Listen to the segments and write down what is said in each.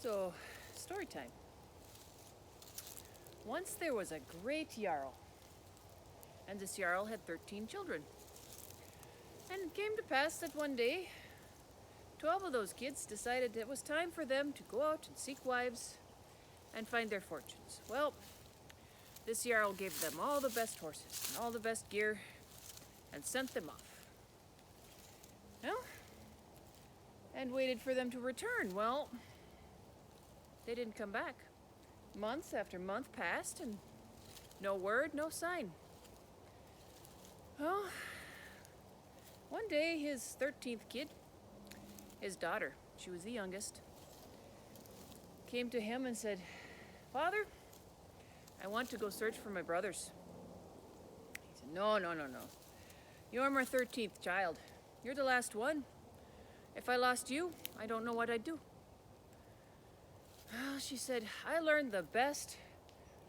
So, story time. Once there was a great Jarl, and this Jarl had 13 children. And it came to pass that one day, 12 of those kids decided it was time for them to go out and seek wives and find their fortunes. Well, this Jarl gave them all the best horses and all the best gear and sent them off. Well, and waited for them to return. Well, they didn't come back. Month after month passed and no word, no sign. Well, one day his 13th kid, his daughter, she was the youngest, came to him and said, "Father, I want to go search for my brothers." He said, No. You're my 13th child. You're the last one. If I lost you, I don't know what I'd do. Well, she said, I learned the best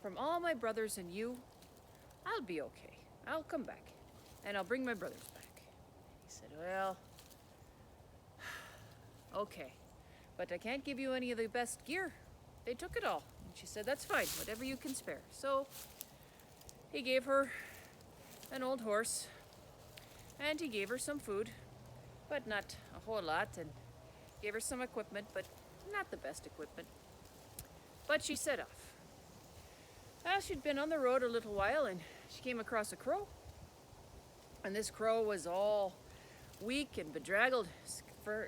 from all my brothers and you. I'll be okay. I'll come back, and I'll bring my brothers back. He said, well, okay, but I can't give you any of the best gear. They took it all. And she said, that's fine, whatever you can spare. So he gave her an old horse, and he gave her some food, but not a whole lot, and gave her some equipment, but not the best equipment. But she set off. Well, she'd been on the road a little while, and she came across a crow. And this crow was all weak and bedraggled.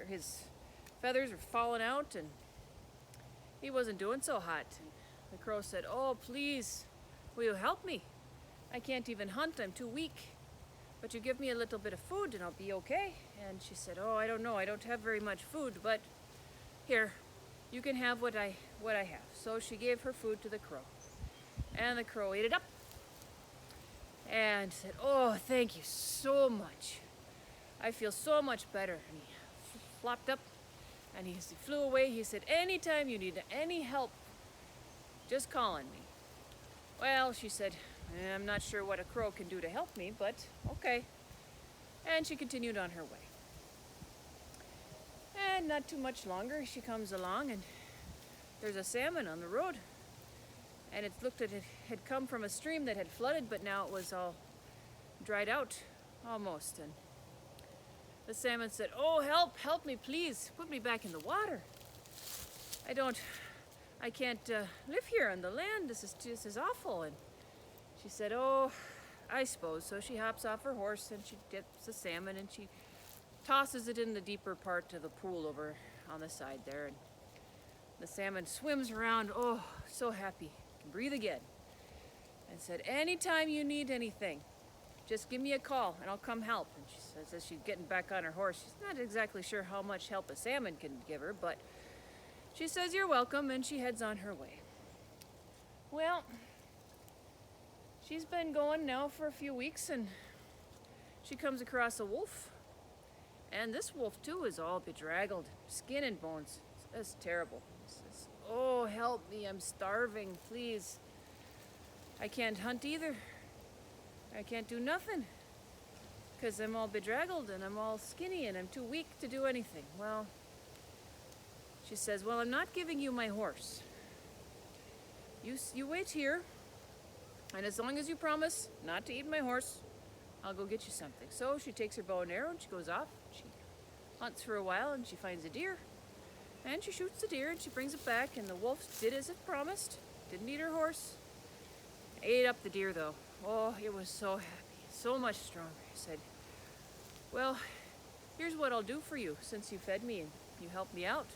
His feathers were falling out, and he wasn't doing so hot. And the crow said, oh, please, will you help me? I can't even hunt, I'm too weak. But you give me a little bit of food and I'll be okay. And she said, oh, I don't know, I don't have very much food, but here, you can have what I have. So she gave her food to the crow. And the crow ate it up. And said, oh, thank you so much. I feel so much better. And he flopped up and he flew away. He said, anytime you need any help, just call on me. Well, she said, I'm not sure what a crow can do to help me, but okay. And she continued on her way. And not too much longer, she comes along and there's a salmon on the road. And it looked at it had come from a stream that had flooded, but now it was all dried out almost. And the salmon said, oh, help me, please. Put me back in the water. I can't live here on the land. This is awful. And she said, oh, I suppose. So she hops off her horse and she gets the salmon and she tosses it in the deeper part of the pool over on the side there. And the salmon swims around, oh, so happy, can breathe again. And said, anytime you need anything, just give me a call and I'll come help. And she says, as she's getting back on her horse, she's not exactly sure how much help a salmon can give her, but she says, you're welcome, and she heads on her way. Well, she's been going now for a few weeks, and she comes across a wolf. And this wolf, too, is all bedraggled, skin and bones. That's terrible. He says, oh, help me, I'm starving, please. I can't hunt either. I can't do nothing, because I'm all bedraggled, and I'm all skinny, and I'm too weak to do anything. Well, she says, well, I'm not giving you my horse. You wait here, and as long as you promise not to eat my horse, I'll go get you something. So she takes her bow and arrow and she goes off. She hunts for a while and she finds a deer. And she shoots the deer and she brings it back, and the wolf did as it promised. Didn't eat her horse. Ate up the deer though. Oh, it was so happy, so much stronger. I said, well, here's what I'll do for you since you fed me and you helped me out.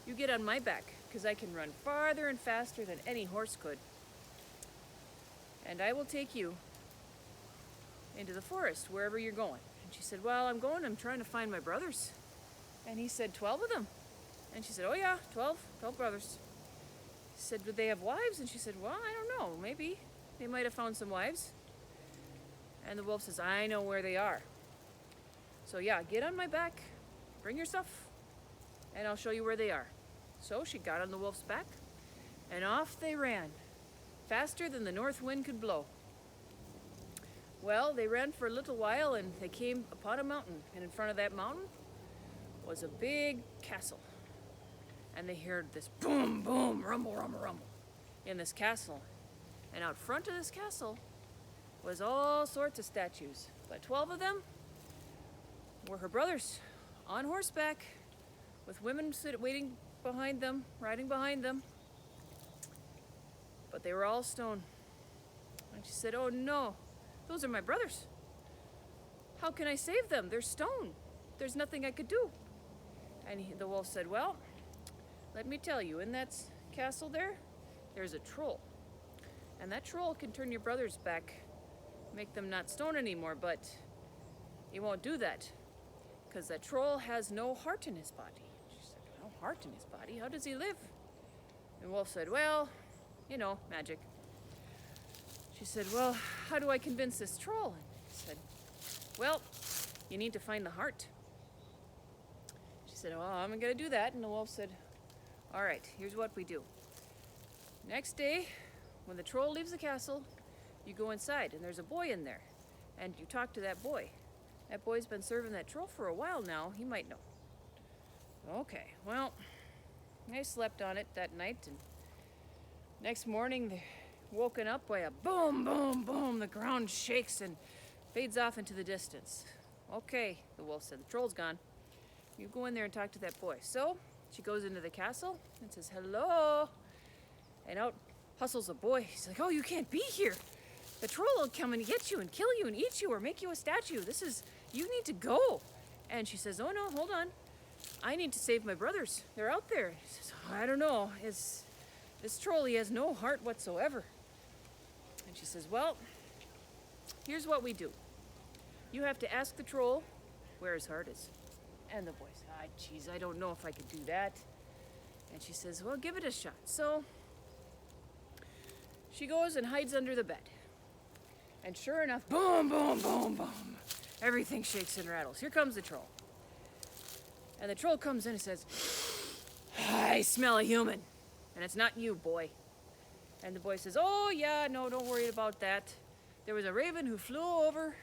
You get on my back, because I can run farther and faster than any horse could. And I will take you into the forest, wherever you're going. And she said, well, I'm trying to find my brothers. And he said, 12 of them. And she said, oh yeah, 12 brothers. He said, did they have wives? And she said, well, I don't know, maybe. They might have found some wives. And the wolf says, I know where they are. So yeah, get on my back, bring your stuff, and I'll show you where they are. So she got on the wolf's back, and off they ran, faster than the north wind could blow. Well, they ran for a little while, and they came upon a mountain, and in front of that mountain was a big castle. and they heard this boom, boom, rumble, rumble, rumble in this castle. And out front of this castle was all sorts of statues, but 12 of them were her brothers on horseback with women waiting behind them, riding behind them. But they were all stone. And she said, "Oh no, those are my brothers. How can I save them? They're stone. There's nothing I could do." And the wolf said, "Well, let me tell you, in that castle there's a troll. And that troll can turn your brothers back, make them not stone anymore, but he won't do that, because that troll has no heart in his body." She said, "No heart in his body? How does he live?" And the wolf said, "Well, magic." She said, "Well, how do I convince this troll?" And he said, "Well, you need to find the heart." She said, "Well, I'm going to do that." And the wolf said, "All right, here's what we do. Next day, when the troll leaves the castle, you go inside, and there's a boy in there, and you talk to that boy. That boy's been serving that troll for a while now. He might know." Okay, well, they slept on it that night, and next morning, they're woken up by a boom, boom, boom. The ground shakes and fades off into the distance. "Okay," the wolf said, "the troll's gone. You go in there and talk to that boy." So she goes into the castle and says, "Hello." And out hustles a boy. He's like, "Oh, you can't be here. The troll will come and get you and kill you and eat you or make you a statue. You need to go." And she says, "Oh no, hold on. I need to save my brothers. They're out there." He says, "I don't know. This troll, he has no heart whatsoever." And she says, "Well, here's what we do. You have to ask the troll where his heart is." And the boy says, "Geez, I don't know if I could do that." And she says, "Well, give it a shot." So she goes and hides under the bed. And sure enough, boom, boom, boom, boom. Everything shakes and rattles. Here comes the troll. And the troll comes in and says, "I smell a human. And it's not you, boy." And the boy says, "Oh, yeah, no, don't worry about that. There was a raven who flew over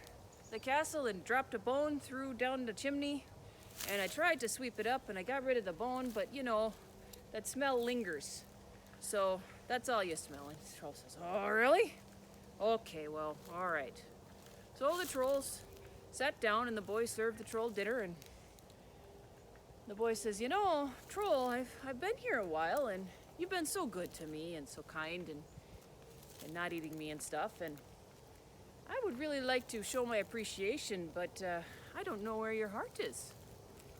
the castle and dropped a bone through down the chimney. And I tried to sweep it up and I got rid of the bone, but that smell lingers. So that's all you smell." And the troll says, "Oh, really? Okay, well, all right." So the trolls sat down and the boy served the troll dinner, and the boy says, "Troll, I've been here a while and you've been so good to me and so kind and not eating me and stuff, and I would really like to show my appreciation, but I don't know where your heart is."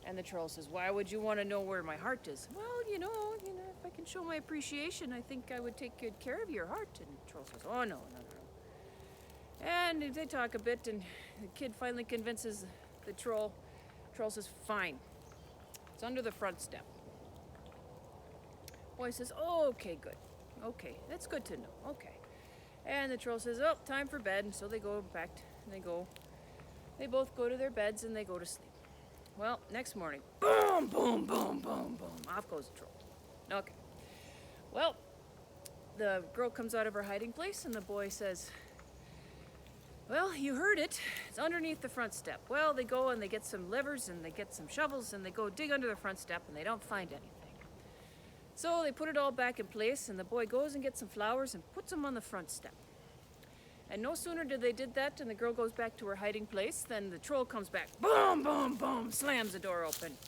And the troll says, "Why would you want to know where my heart is?" "Well, if I can show my appreciation, I think I would take good care of your heart." And the troll says, "Oh, no. And they talk a bit, and the kid finally convinces the troll. The troll says, "Fine. It's under the front step." Boy says, "Oh, okay, good. Okay, that's good to know. Okay." And the troll says, "Oh, time for bed." And so they go back, and they both go to their beds, and they go to sleep. Well, next morning, boom, boom, boom, boom, boom. Off goes the troll. Okay. Well, the girl comes out of her hiding place, and the boy says, "Well, you heard it. It's underneath the front step." Well, they go and they get some levers and they get some shovels and they go dig under the front step and they don't find anything. So they put it all back in place, and the boy goes and gets some flowers and puts them on the front step. And no sooner did they did that and the girl goes back to her hiding place than the troll comes back. Boom, boom, boom, slams the door open.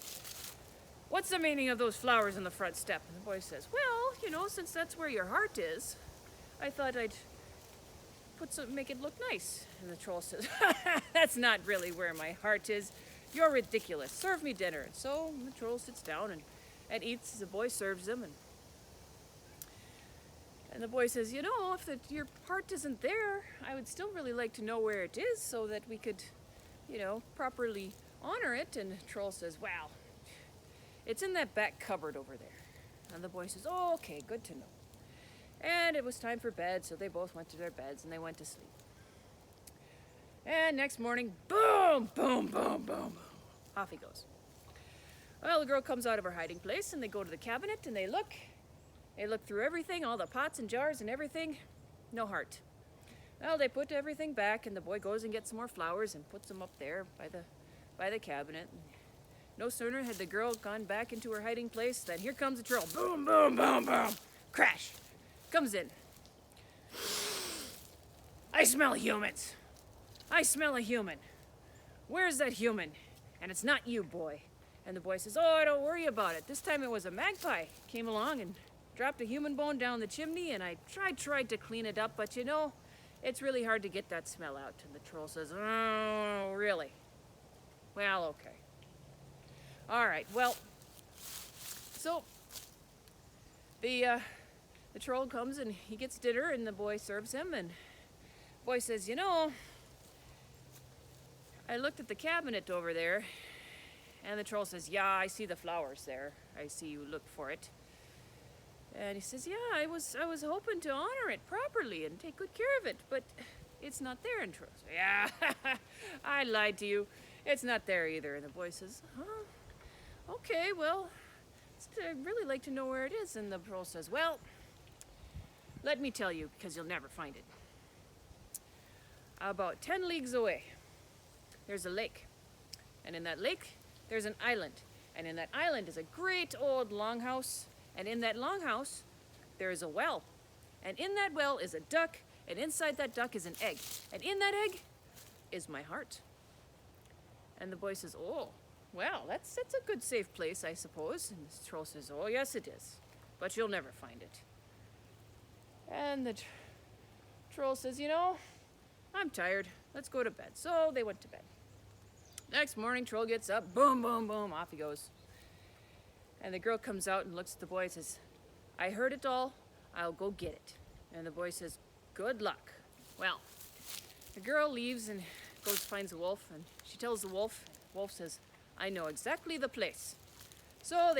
"What's the meaning of those flowers on the front step?" And the boy says, "Well, since that's where your heart is, I thought I'd make it look nice." And the troll says, "That's not really where my heart is. You're ridiculous. Serve me dinner." And so the troll sits down and eats. The boy serves him, and the boy says, "If your heart isn't there, I would still really like to know where it is so that we could, properly honor it." And the troll says, "Well, it's in that back cupboard over there." And the boy says, "Oh, okay, good to know." And it was time for bed, so they both went to their beds and they went to sleep. And next morning, boom, boom, boom, boom, off he goes. Well, the girl comes out of her hiding place and they go to the cabinet and they look through everything, all the pots and jars and everything, no heart. Well, they put everything back and the boy goes and gets some more flowers and puts them up there by the cabinet. No sooner had the girl gone back into her hiding place than here comes the troll. Boom, boom, boom, boom. Crash. Comes in. I smell humans. I smell a human. Where's that human? And it's not you, boy. And the boy says, oh, don't worry about it. This time it was a magpie. Came along and dropped a human bone down the chimney, and I tried to clean it up, but you know, it's really hard to get that smell out. And the troll says, oh, really? Well, okay. All right, well, so the troll comes and he gets dinner, and the boy serves him, and the boy says, you know, I looked at the cabinet over there, and the troll says, yeah, I see the flowers there. I see you look for it. And he says, yeah, I was hoping to honor it properly and take good care of it, but it's not there. And troll says, yeah, I lied to you. It's not there either. And the boy says, huh? Okay, well, I'd really like to know where it is. And the troll says, well, let me tell you, because you'll never find it. About 10 leagues away, there's a lake. And in that lake, there's an island. And in that island is a great old longhouse. And in that longhouse, there is a well. And in that well is a duck. And inside that duck is an egg. And in that egg is my heart. And the boy says, oh, well, that's a good safe place, I suppose. And the troll says, oh, yes, it is. But you'll never find it. And the troll says, you know, I'm tired. Let's go to bed. So they went to bed. Next morning, troll gets up. Boom, boom, boom. Off he goes. And the girl comes out and looks at the boy and says, I heard it all. I'll go get it. And the boy says, good luck. Well, the girl leaves and goes finds the wolf, and she tells the wolf. The wolf says, I know exactly the place. So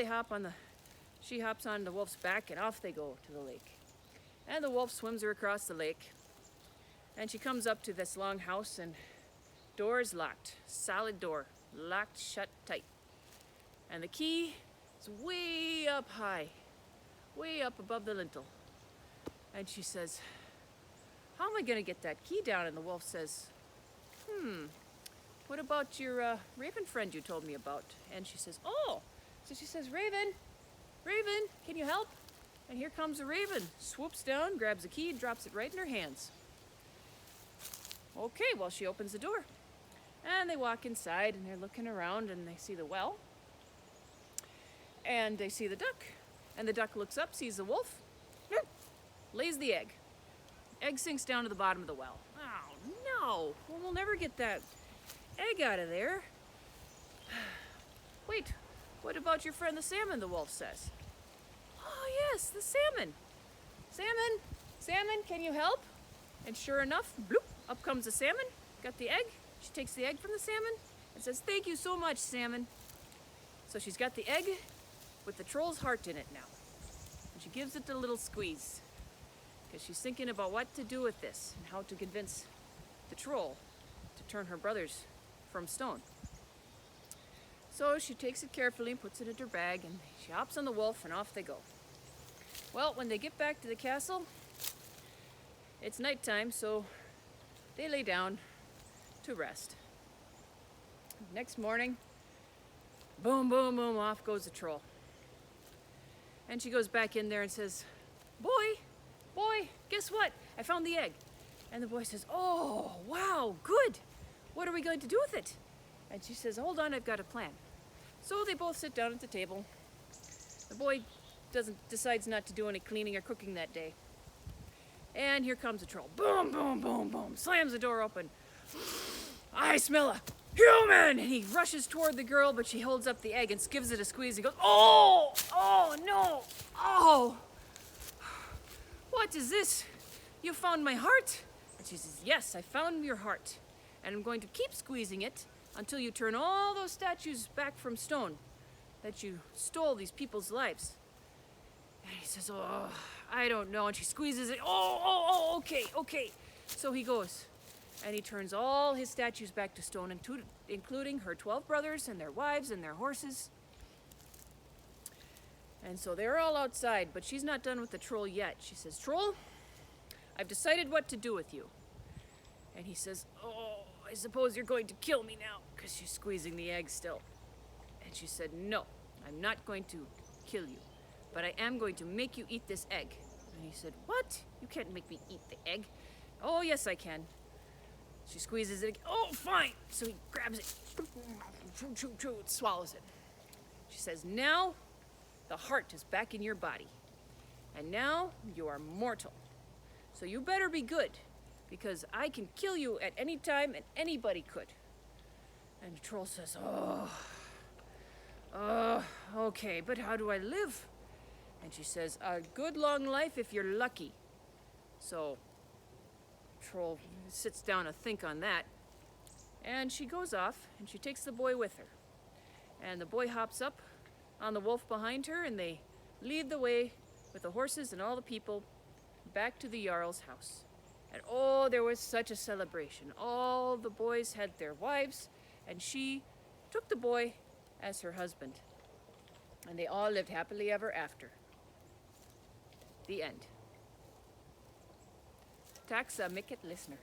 she hops on the wolf's back, and off they go to the lake. And the wolf swims her across the lake. And she comes up to this long house, and door is locked. Solid door. Locked shut tight. And the key is way up high. Way up above the lintel. And she says, how am I going to get that key down? And the wolf says, what about your raven friend you told me about? And she says, oh. So she says, Raven, can you help? And here comes a raven. Swoops down, grabs the key, and drops it right in her hands. Okay, well, she opens the door. And they walk inside, and they're looking around, and they see the well. And they see the duck. And the duck looks up, sees the wolf, lays the egg. Egg sinks down to the bottom of the well. Oh, no. Well, we'll never get that egg out of there. Wait, what about your friend the salmon, the wolf says. Oh, yes, the salmon. Salmon, can you help? And sure enough, bloop, up comes the salmon, got the egg. She takes the egg from the salmon and says, thank you so much, salmon. So she's got the egg with the troll's heart in it now. And she gives it a little squeeze because she's thinking about what to do with this and how to convince the troll to turn her brothers from stone. So she takes it carefully and puts it in her bag, and she hops on the wolf, and off they go. Well, when they get back to the castle, it's nighttime, so they lay down to rest. Next morning, boom, boom, boom, off goes the troll. And she goes back in there and says, boy, guess what? I found the egg. And the boy says, oh, wow, good. What are we going to do with it? And she says, hold on, I've got a plan. So they both sit down at the table. The boy decides not to do any cleaning or cooking that day. And here comes the troll. Boom, boom, boom, boom. Slams the door open. I smell a human! And he rushes toward the girl, but she holds up the egg and gives it a squeeze. He goes, oh, no, oh. What is this? You found my heart? And she says, yes, I found your heart. And I'm going to keep squeezing it until you turn all those statues back from stone that you stole these people's lives. And he says, oh, I don't know. And she squeezes it. Oh, okay. So he goes, and he turns all his statues back to stone, including her 12 brothers and their wives and their horses. And so they're all outside, but she's not done with the troll yet. She says, Troll, I've decided what to do with you. And he says, oh, I suppose you're going to kill me now, because she's squeezing the egg still. And And she said, no, I'm not going to kill you, but I am going to make you eat this egg. And he said, what? You can't make me eat the egg. Oh, yes, I can. She squeezes it again. Oh, fine. So he grabs it, swallows it. She says, now the heart is back in your body. And now you are mortal. So you better be good, because I can kill you at any time and anybody could. And the troll says, okay, but how do I live? And she says, a good long life if you're lucky. So troll sits down to think on that. And she goes off, and she takes the boy with her. And the boy hops up on the wolf behind her, and they lead the way with the horses and all the people back to the Jarl's house. And oh, there was such a celebration. All the boys had their wives, and she took the boy as her husband. And they all lived happily ever after. The end. Tack sa mycket listener.